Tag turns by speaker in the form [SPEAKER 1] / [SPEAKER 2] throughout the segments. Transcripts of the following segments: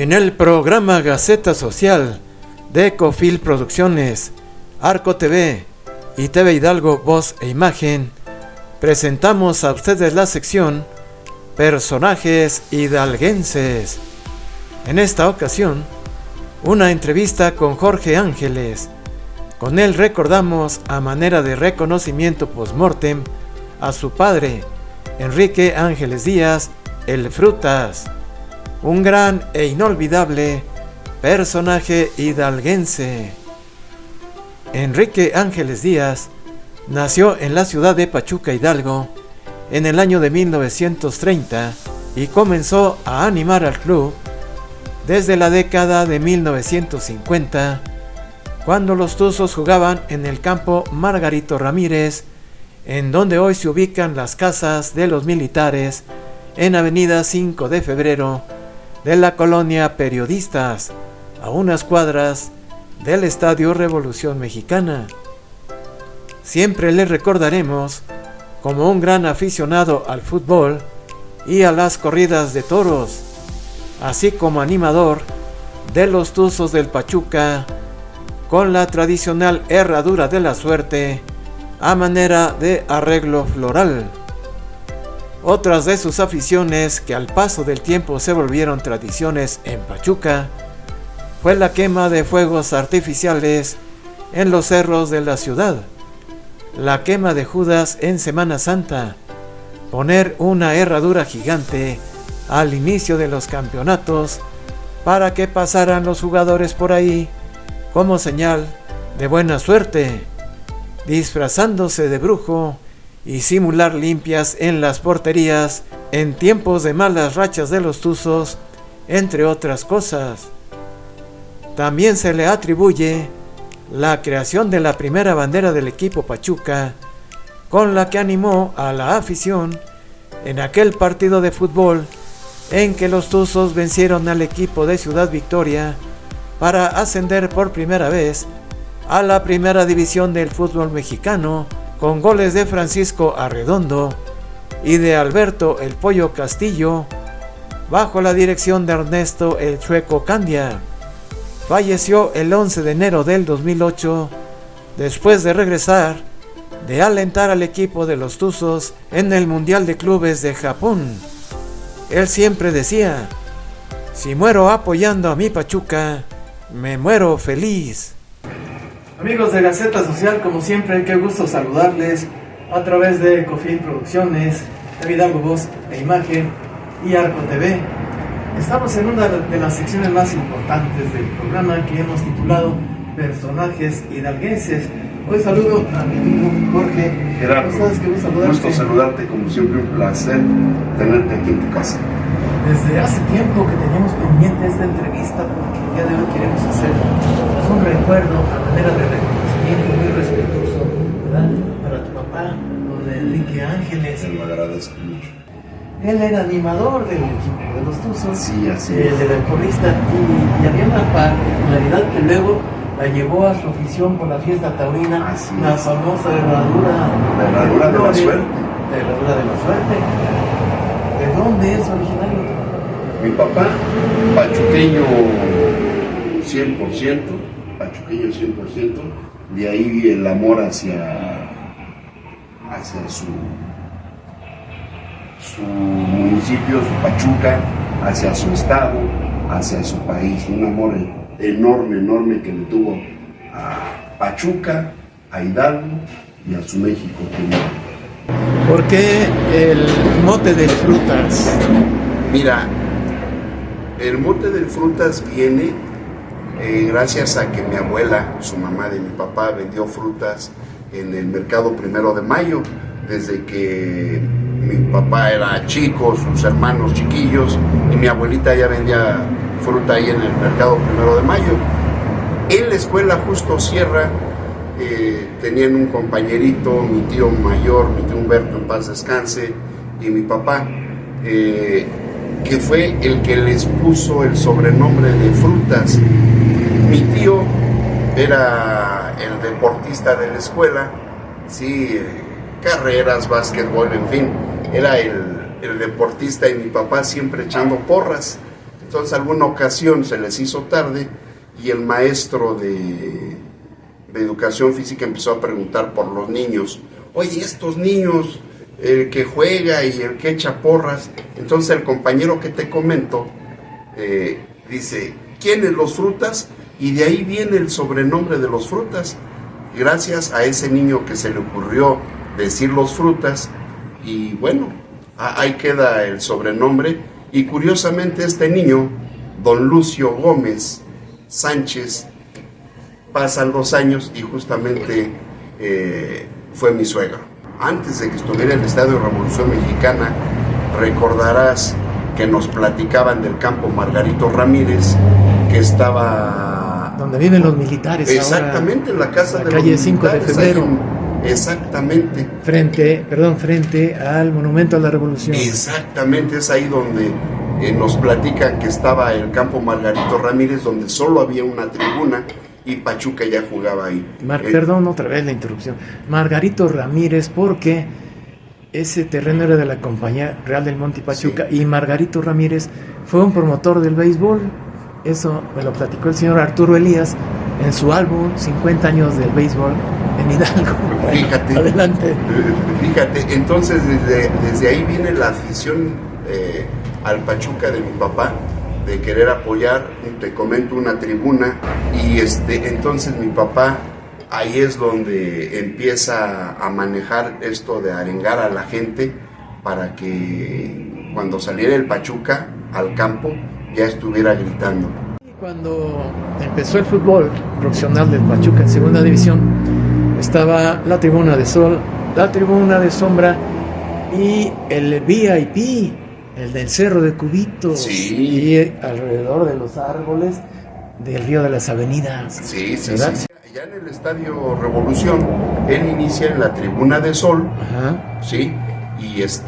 [SPEAKER 1] En el programa Gaceta Social de Ecofil Producciones, Arco TV y TV Hidalgo Voz e Imagen, presentamos a ustedes la sección Personajes Hidalguenses. En esta ocasión, una entrevista con Jorge Ángeles. Con él recordamos, a manera de reconocimiento post-mortem, a su padre, Enrique Ángeles Díaz, el Frutas, un gran e inolvidable personaje hidalguense. Enrique Ángeles Díaz nació en la ciudad de Pachuca, Hidalgo, en el año de 1930 y comenzó a animar al club desde la década de 1950, cuando los Tuzos jugaban en el campo Margarito Ramírez, en donde hoy se ubican las casas de los militares, en avenida 5 de Febrero de la colonia Periodistas, a unas cuadras del Estadio Revolución Mexicana. Siempre le recordaremos como un gran aficionado al fútbol y a las corridas de toros, así como animador de los Tuzos del Pachuca, con la tradicional herradura de la suerte a manera de arreglo floral. Otras de sus aficiones, que al paso del tiempo se volvieron tradiciones en Pachuca, fue la quema de fuegos artificiales en los cerros de la ciudad, la quema de Judas en Semana Santa, poner una herradura gigante al inicio de los campeonatos para que pasaran los jugadores por ahí como señal de buena suerte, disfrazándose de brujo y simular limpias en las porterías en tiempos de malas rachas de los Tuzos, entre otras cosas. También se le atribuye la creación de la primera bandera del equipo Pachuca, con la que animó a la afición en aquel partido de fútbol en que los Tuzos vencieron al equipo de Ciudad Victoria para ascender por primera vez a la primera división del fútbol mexicano, con goles de Francisco Arredondo y de Alberto el Pollo Castillo, bajo la dirección de Ernesto el Chueco Candia. Falleció el 11 de enero del 2008, después de regresar de alentar al equipo de los Tuzos en el Mundial de Clubes de Japón. Él siempre decía: si muero apoyando a mi Pachuca, me muero feliz. Amigos de Gaceta Social, como siempre, qué gusto saludarles a través de Ecofil Producciones, TV Hidalgo Voz e Imagen y Arco TV. Estamos en una de las secciones más importantes del programa que hemos titulado Personajes Hidalguenses. Hoy saludo a mi amigo Jorge.
[SPEAKER 2] Gerardo,
[SPEAKER 1] ¿Cómo estás? Qué gusto saludarte.
[SPEAKER 2] Gusto saludarte, como siempre, un placer tenerte aquí en tu casa.
[SPEAKER 1] Desde hace tiempo que teníamos pendiente esta entrevista, porque el día de hoy queremos hacer un recuerdo a manera de reconocimiento muy respetuoso, ¿verdad?, para tu papá, don Enrique Ángeles.
[SPEAKER 2] Se lo agradezco mucho.
[SPEAKER 1] Él era animador del equipo de los Tuzos,
[SPEAKER 2] Sí, así es.
[SPEAKER 1] de la porrista, y había una particularidad que luego la llevó a su afición por la fiesta taurina,
[SPEAKER 2] Así
[SPEAKER 1] la
[SPEAKER 2] es.
[SPEAKER 1] famosa herradura.
[SPEAKER 2] La herradura de la suerte.
[SPEAKER 1] La herradura de la suerte. ¿De dónde es originario?
[SPEAKER 2] Mi papá, pachuqueño 100%, pachuqueño 100%, de ahí el amor hacia su municipio, su Pachuca, hacia su estado, hacia su país, un amor enorme que le tuvo a Pachuca, a Hidalgo y a su México querido.
[SPEAKER 1] ¿Por qué el mote del Frutas?
[SPEAKER 2] Mira, el mote del Frutas viene gracias a que mi abuela, su mamá de mi papá, vendió frutas en el mercado 1 de Mayo, desde que mi papá era chico, sus hermanos chiquillos, y mi abuelita ya vendía fruta ahí en el mercado 1 de Mayo. En la escuela Justo Sierra tenían un compañerito, mi tío mayor, mi tío Humberto, en paz descanse, y mi papá, que fue el que les puso el sobrenombre de Frutas. Mi tío era el deportista de la escuela, sí, carreras, básquetbol, en fin, era el deportista, y mi papá siempre echando porras. Entonces alguna ocasión se les hizo tarde y el maestro de educación física empezó a preguntar por los niños. Oye, estos niños, el que juega y el que echa porras. Entonces el compañero que te comento dice, ¿quiénes los frutas? Y de ahí viene el sobrenombre de los frutas. Gracias a ese niño que se le ocurrió decir los frutas. Y bueno, ahí queda el sobrenombre. Y curiosamente este niño, don Lucio Gómez Sánchez, pasan los años y justamente fue mi suegro. Antes de que estuviera en el Estadio Revolución Mexicana, recordarás que nos platicaban del campo Margarito Ramírez, que estaba...
[SPEAKER 1] donde viven los militares.
[SPEAKER 2] Exactamente,
[SPEAKER 1] ahora,
[SPEAKER 2] en la casa
[SPEAKER 1] la
[SPEAKER 2] de
[SPEAKER 1] calle
[SPEAKER 2] los
[SPEAKER 1] 5 de febrero.
[SPEAKER 2] Exactamente.
[SPEAKER 1] Frente al Monumento a la Revolución.
[SPEAKER 2] Exactamente, es ahí donde nos platican que estaba el campo Margarito Ramírez, donde solo había una tribuna y Pachuca ya jugaba ahí.
[SPEAKER 1] Perdón, otra vez la interrupción. Margarito Ramírez, porque ese terreno era de la Compañía Real del Monte Pachuca, sí. Y Margarito Ramírez fue un promotor del béisbol. Eso me lo platicó el señor Arturo Elías en su álbum 50 años del béisbol en Hidalgo.
[SPEAKER 2] Fíjate,
[SPEAKER 1] adelante.
[SPEAKER 2] Fíjate, entonces desde ahí viene la afición al Pachuca de mi papá, de querer apoyar. Te comento, una tribuna, y entonces mi papá ahí es donde empieza a manejar esto de arengar a la gente para que cuando saliera el Pachuca al campo ya estuviera gritando.
[SPEAKER 1] Cuando empezó el fútbol profesional del Pachuca en segunda división, estaba la tribuna de sol, la tribuna de sombra y el VIP, el del Cerro de Cubitos,
[SPEAKER 2] sí.
[SPEAKER 1] Y alrededor de los árboles del Río de las Avenidas.
[SPEAKER 2] Sí. Ya en el Estadio Revolución, él inicia en la tribuna de sol, ajá. Sí, y es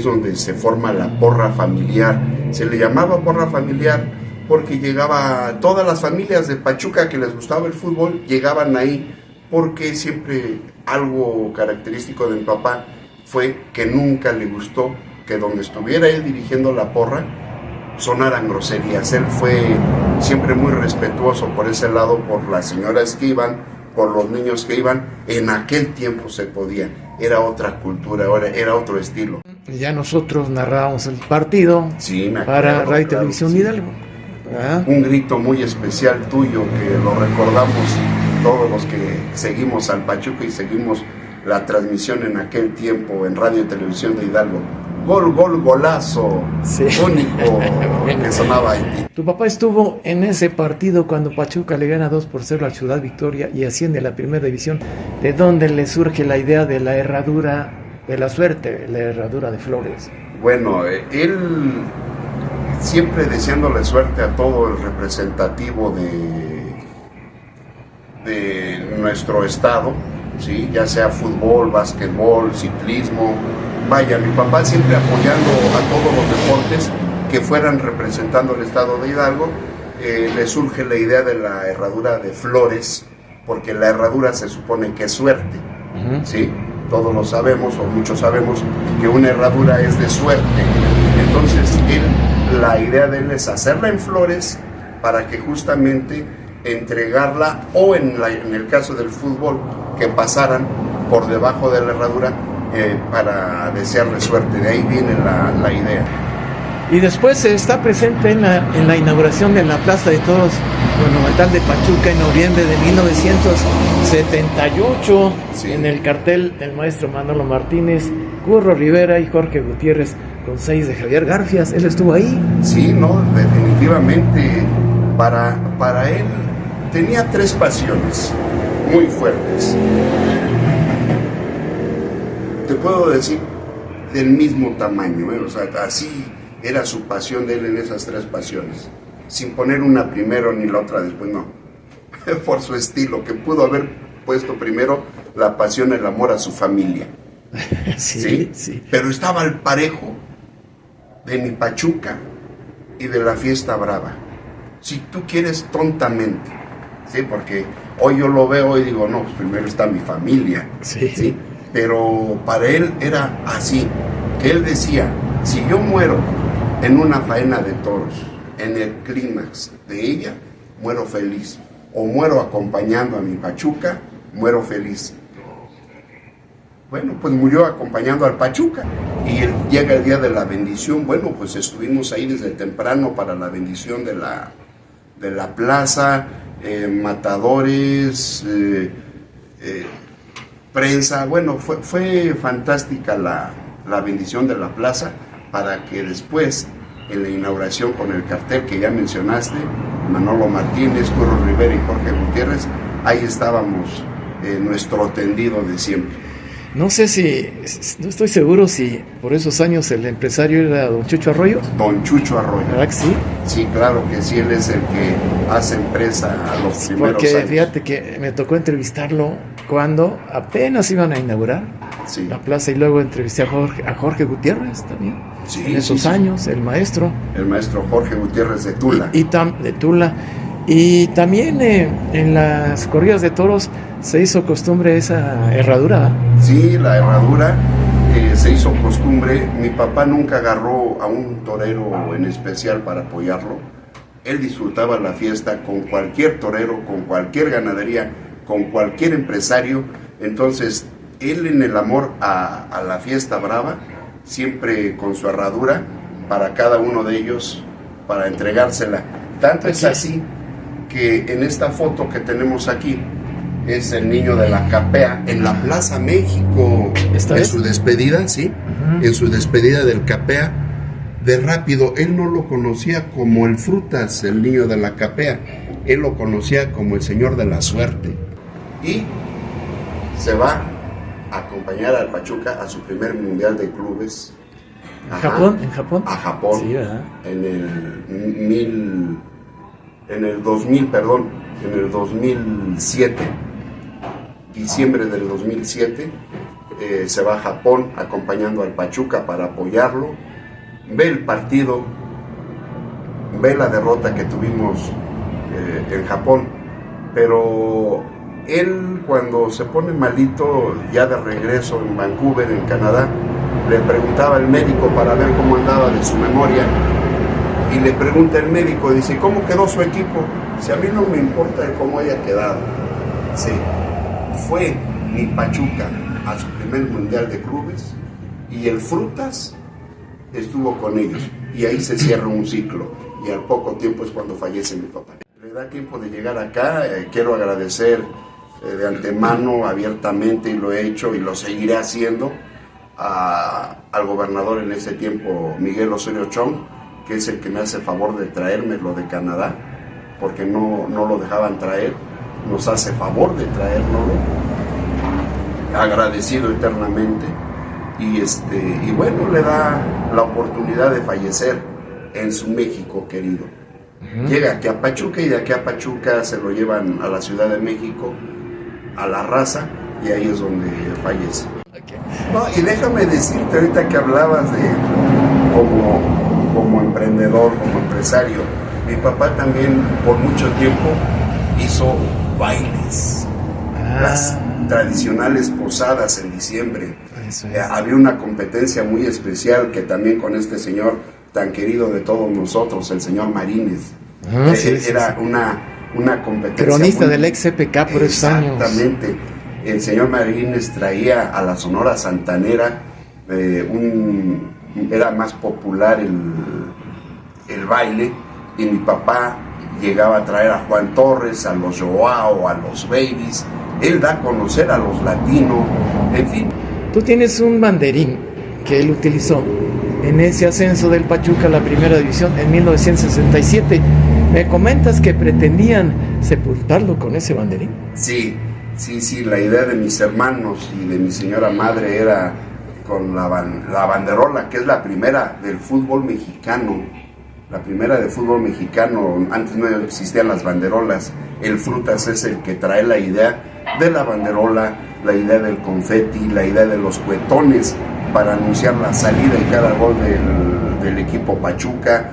[SPEAKER 2] donde se forma la porra familiar. Se le llamaba porra familiar porque llegaba todas las familias de Pachuca que les gustaba el fútbol, llegaban ahí, porque siempre algo característico de mi papá fue que nunca le gustó que donde estuviera él dirigiendo la porra sonaran groserías. Él fue siempre muy respetuoso por ese lado, por las señoras que iban, por los niños que iban. En aquel tiempo se podía, era otra cultura, era otro estilo.
[SPEAKER 1] Ya nosotros narrábamos el partido, sí, para Radio y Televisión Hidalgo.
[SPEAKER 2] Un grito muy especial tuyo que lo recordamos todos los que seguimos al Pachuca y seguimos la transmisión en aquel tiempo en Radio y Televisión de Hidalgo. Gol, golazo, sí. Único que sonaba ahí.
[SPEAKER 1] Tu papá estuvo en ese partido cuando Pachuca le gana 2-0 al Ciudad Victoria y asciende a la primera división. ¿De dónde le surge la idea de la herradura de la suerte, la herradura de Flores?
[SPEAKER 2] Bueno, él siempre deseándole suerte a todo el representativo de nuestro estado, ¿sí? Ya sea fútbol, básquetbol, ciclismo. Vaya, mi papá siempre apoyando a todos los deportes que fueran representando el estado de Hidalgo. Le surge la idea de la herradura de Flores, porque la herradura se supone que es suerte, ¿sí? Todos lo sabemos, o muchos sabemos, que una herradura es de suerte. Entonces, la idea de él es hacerla en flores para que justamente entregarla, o en el caso del fútbol, que pasaran por debajo de la herradura, para desearle suerte. De ahí viene la idea.
[SPEAKER 1] Y después está presente en la inauguración de la Plaza de Toros Monumental de Pachuca en noviembre de 1978, sí. En el cartel el maestro Manolo Martínez, Curro Rivera y Jorge Gutiérrez, con 6 de Javier Garfias. ¿Él estuvo ahí?
[SPEAKER 2] Sí, no, definitivamente. Para él tenía 3 pasiones muy fuertes. Te puedo decir del mismo tamaño, o sea, así era su pasión de él en esas 3 pasiones, sin poner una primero ni la otra después, no, por su estilo, que pudo haber puesto primero la pasión, el amor a su familia, ¿sí? Pero estaba al parejo de mi Pachuca y de la fiesta brava, si tú quieres tontamente, ¿sí? Porque hoy yo lo veo y digo, no, pues primero está mi familia, ¿sí? Pero para él era así, que él decía, si yo muero en una faena de toros, en el clímax de ella, muero feliz. O muero acompañando a mi Pachuca, muero feliz. Bueno, pues murió acompañando al Pachuca. Y llega el día de la bendición. Bueno, pues estuvimos ahí desde temprano para la bendición de la plaza, matadores, prensa. Bueno, fue fantástica la bendición de la plaza, para que después, en la inauguración con el cartel que ya mencionaste, Manolo Martínez, Curro Rivera y Jorge Gutiérrez, ahí estábamos, nuestro tendido de siempre.
[SPEAKER 1] No sé no estoy seguro si por esos años el empresario era don Chucho Arroyo.
[SPEAKER 2] Don Chucho Arroyo.
[SPEAKER 1] ¿Verdad que sí?
[SPEAKER 2] Sí, claro que sí, él es el que hace empresa a los primeros
[SPEAKER 1] Porque
[SPEAKER 2] años.
[SPEAKER 1] fíjate que me tocó entrevistarlo cuando apenas iban a inaugurar la plaza, y luego entrevisté a Jorge Gutiérrez también, en esos años, el maestro.
[SPEAKER 2] El maestro Jorge Gutiérrez de Tula.
[SPEAKER 1] De Tula. Y también en las corridas de toros se hizo costumbre esa herradura.
[SPEAKER 2] Sí, la herradura se hizo costumbre. Mi papá nunca agarró a un torero en especial para apoyarlo. Él disfrutaba la fiesta con cualquier torero, con cualquier ganadería, con cualquier empresario. Entonces, él en el amor a la fiesta brava, siempre con su herradura para cada uno de ellos, para entregársela. Tanto es así que en esta foto que tenemos aquí es el niño de la capea en la Plaza México, en su despedida, ¿sí? Uh-huh. En su despedida del capea de Rápido. Él no lo conocía como el Frutas, el niño de la capea, él lo conocía como el señor de la suerte, y se va a acompañar al Pachuca a su primer mundial de clubes.
[SPEAKER 1] ¿En Japón?
[SPEAKER 2] A Japón,
[SPEAKER 1] sí, ¿verdad?
[SPEAKER 2] En el 2007, diciembre del 2007, se va a Japón acompañando al Pachuca para apoyarlo. Ve el partido, ve la derrota que tuvimos en Japón, pero él, cuando se pone malito, ya de regreso en Vancouver, en Canadá, le preguntaba al médico para ver cómo andaba de su memoria. Y le pregunta el médico, dice, ¿cómo quedó su equipo? Si a mí no me importa cómo haya quedado. Sí, fue mi Pachuca a su primer mundial de clubes, y el Frutas estuvo con ellos, y ahí se cierra un ciclo, y al poco tiempo es cuando fallece mi papá. Le da tiempo de llegar acá. Quiero agradecer de antemano, abiertamente, y lo he hecho y lo seguiré haciendo, al gobernador en ese tiempo, Miguel Osorio Chong, que es el que me hace favor de traérmelo de Canadá, porque no lo dejaban traer, nos hace favor de traérnoslo, agradecido eternamente, y bueno, le da la oportunidad de fallecer en su México querido. Uh-huh. Llega aquí a Pachuca, y de aquí a Pachuca se lo llevan a la Ciudad de México, a La Raza, y ahí es donde fallece. Okay. No, y déjame decirte, ahorita que hablabas de como emprendedor, como empresario, mi papá también por mucho tiempo hizo bailes, las tradicionales posadas en diciembre. Había una competencia muy especial que también con este señor tan querido de todos nosotros, el señor Marínez. Era una competencia.
[SPEAKER 1] Cronista del ex CPK por esos años.
[SPEAKER 2] Exactamente. El señor Marínez traía a la Sonora Santanera, era más popular el baile, y mi papá llegaba a traer a Juan Torres, a los Joao, a los Babies. Él da a conocer a los latinos, en fin.
[SPEAKER 1] Tú tienes un banderín que él utilizó en ese ascenso del Pachuca a la primera división en 1967. ¿Me comentas que pretendían sepultarlo con ese banderín?
[SPEAKER 2] Sí, la idea de mis hermanos y de mi señora madre era con la banderola, que es la primera del fútbol mexicano. La primera del fútbol mexicano, antes no existían las banderolas. El Frutas es el que trae la idea de la banderola, la idea del confeti, la idea de los cuetones para anunciar la salida y cada gol del equipo Pachuca,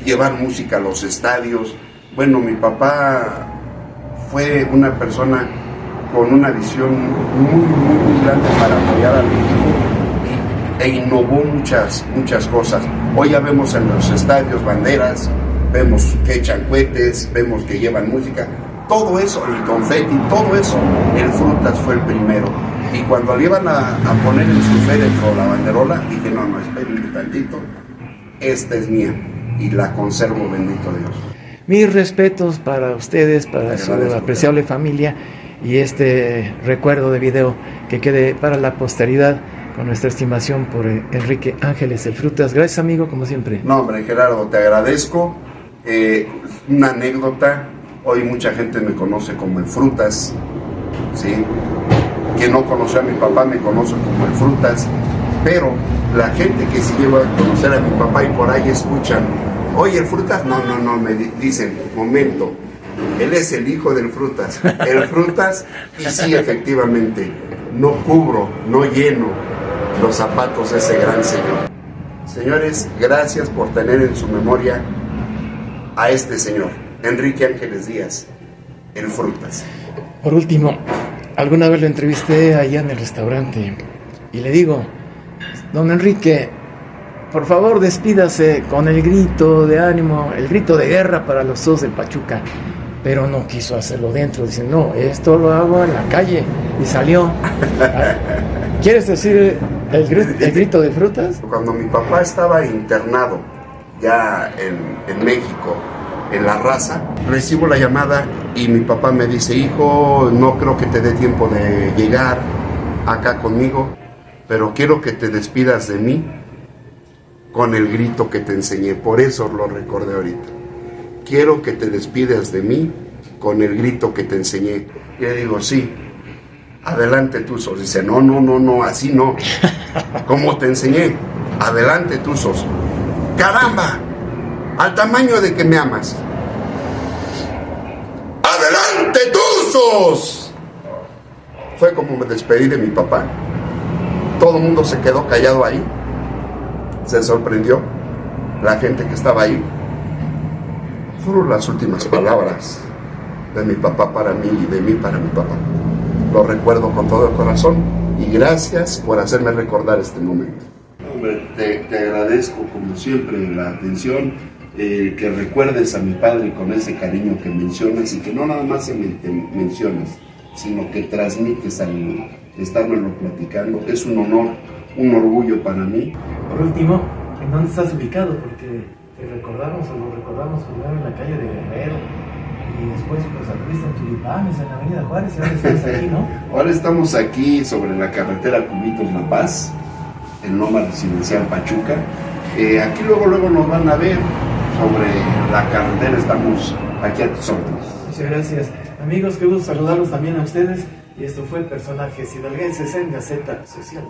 [SPEAKER 2] llevar música a los estadios. Bueno, mi papá fue una persona con una visión muy, muy grande para apoyar al equipo, e innovó muchas cosas. Hoy ya vemos en los estadios banderas, vemos que echan cohetes, vemos que llevan música, todo eso, el confeti, todo eso, el Frutas fue el primero. Y cuando le iban a poner en su féretro la banderola, dije, no, espérenme tantito, esta es mía y la conservo, bendito Dios.
[SPEAKER 1] Mis respetos para ustedes, para su apreciable familia, y este recuerdo de video que quede para la posteridad con nuestra estimación por Enrique Ángeles el Frutas. Gracias, amigo, como siempre.
[SPEAKER 2] No, hombre, Gerardo, te agradezco. Una anécdota, hoy mucha gente me conoce como el Frutas, ¿sí? Quien no conoció a mi papá me conoce como el Frutas, pero la gente que sí llegó a conocer a mi papá y por ahí escuchan, oye, el Frutas, no, me dicen, momento, él es el hijo del Frutas, el Frutas, y sí, efectivamente, no cubro, no lleno los zapatos de ese gran señor. Señores, gracias por tener en su memoria a este señor, Enrique Ángeles Díaz, el Frutas.
[SPEAKER 1] Por último, alguna vez lo entrevisté allá en el restaurante y le digo, don Enrique, por favor despídase con el grito de ánimo, el grito de guerra para los Tuzos del Pachuca. Pero no quiso hacerlo dentro, dice, no, esto lo hago en la calle, y salió. ¿Quieres decir el grito de Frutas?
[SPEAKER 2] Cuando mi papá estaba internado ya en México, en La Raza, recibo la llamada y mi papá me dice, hijo, no creo que te dé tiempo de llegar acá conmigo, pero quiero que te despidas de mí con el grito que te enseñé, por eso lo recordé ahorita. Quiero que te despidas de mí con el grito que te enseñé. Y le digo, sí, adelante Tuzos. Dice, no, así no. Como te enseñé, adelante Tuzos. ¡Caramba! Al tamaño de que me amas. ¡Adelante Tuzos! Fue como me despedí de mi papá. Todo el mundo se quedó callado ahí. Se sorprendió la gente que estaba ahí. Fueron las últimas palabras de mi papá para mí y de mí para mi papá. Lo recuerdo con todo el corazón y gracias por hacerme recordar este momento. Hombre, te agradezco como siempre la atención, que recuerdes a mi padre con ese cariño que mencionas y que no nada más mencionas, sino que transmites al estármelo platicando. Es un honor, un orgullo para mí.
[SPEAKER 1] Por último, ¿en dónde estás ubicado? Porque te recordamos o lo recordamos primero en la calle de Guerrero y después pues anduviste en Tulipanes, en la avenida Juárez, y ahora estás aquí, ¿no?
[SPEAKER 2] Ahora estamos aquí sobre la carretera Cubitos La Paz, en Loma Residencial Pachuca. Aquí luego nos van a ver sobre la carretera, estamos aquí a tus órdenes.
[SPEAKER 1] Muchas gracias. Amigos, qué gusto saludarlos también a ustedes, y esto fue Personajes Hidalguenses en Gaceta Social.